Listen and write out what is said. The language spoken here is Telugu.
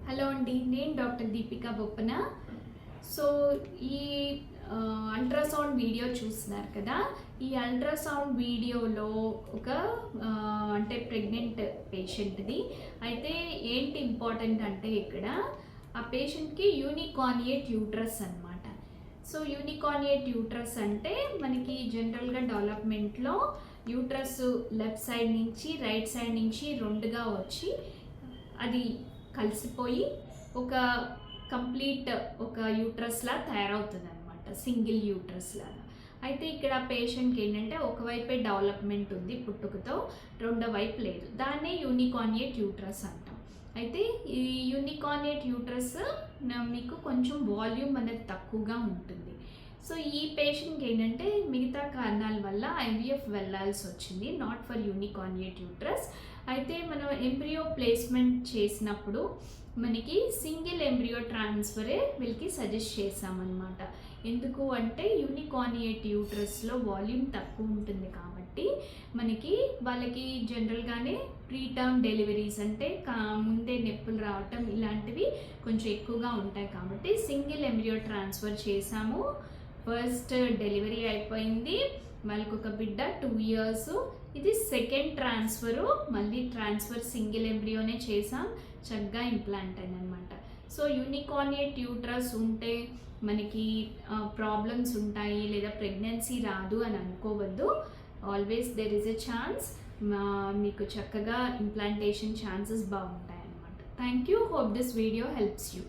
హలో అండి, నేను డాక్టర్ దీపికా బొప్పన. సో ఈ అల్ట్రాసౌండ్ వీడియో చూస్తున్నారు కదా. ఈ అల్ట్రాసౌండ్ వీడియోలో ఒక అంటే ప్రెగ్నెంట్ పేషెంట్ది అయితే ఏంటి ఇంపార్టెంట్ అంటే ఇక్కడ ఆ పేషెంట్కి యూనికార్నియేట్ యూట్రస్ అనమాట. సో యూనికార్నియేట్ యూట్రస్ అంటే మనకి జనరల్గా డెవలప్మెంట్లో యూట్రస్ లెఫ్ట్ సైడ్ నుంచి రైట్ సైడ్ నుంచి రెండుగా వచ్చి అది కలిసిపోయి ఒక కంప్లీట్ ఒక యూట్రస్లా తయారవుతుంది అనమాట, సింగిల్ యూట్రస్ లాగా. అయితే ఇక్కడ పేషెంట్కి ఏంటంటే ఒకవైపే డెవలప్మెంట్ ఉంది పుట్టుకతో, రెండో వైపు లేదు. దాన్నే యూనికార్నియేట్ యూట్రస్ అంటాం. అయితే ఈ యూనికార్నియేట్ యూట్రస్ మీకు కొంచెం వాల్యూమ్ అనేది తక్కువగా ఉంటుంది. సో ఈ పేషెంట్కి ఏంటంటే మిగతా కారణాల వల్ల ఐవీఎఫ్ వెళ్ళాల్సి వచ్చింది, నాట్ ఫర్ యూనికార్నియేట్ యూట్రస్. అయితే మనం ఎంబ్రియో ప్లేస్మెంట్ చేసినప్పుడు మనకి సింగిల్ ఎంబ్రియో ట్రాన్స్ఫరే వీళ్ళకి సజెస్ట్ చేసామన్నమాట. ఎందుకు అంటే యూనికార్నియేట్ యూట్రస్లో వాల్యూమ్ తక్కువ ఉంటుంది కాబట్టి మనకి వాళ్ళకి జనరల్గానే ప్రీటర్మ్ డెలివరీస్ అంటే ముందే నొప్పులు రావటం ఇలాంటివి కొంచెం ఎక్కువగా ఉంటాయి కాబట్టి సింగిల్ ఎంబ్రియో ట్రాన్స్ఫర్ చేసాము. ఫస్ట్ డెలివరీ అయిపోయింది, వాళ్ళకి ఒక బిడ్డ 2 years. ఇది సెకండ్ ట్రాన్స్ఫరు, మళ్ళీ ట్రాన్స్ఫర్ సింగిల్ ఎంబ్రియోనే చేసాం, చక్కగా ఇంప్లాంట్ అయిందనమాట. సో యూనికార్నియేట్ యూట్రస్ ఉంటే మనకి ప్రాబ్లమ్స్ ఉంటాయి లేదా ప్రెగ్నెన్సీ రాదు అని అనుకోవద్దు. Always there is a chance, మీకు చక్కగా ఇంప్లాంటేషన్ ఛాన్సెస్ బాగుంటాయి అన్నమాట. Thank you. Hope this video helps you.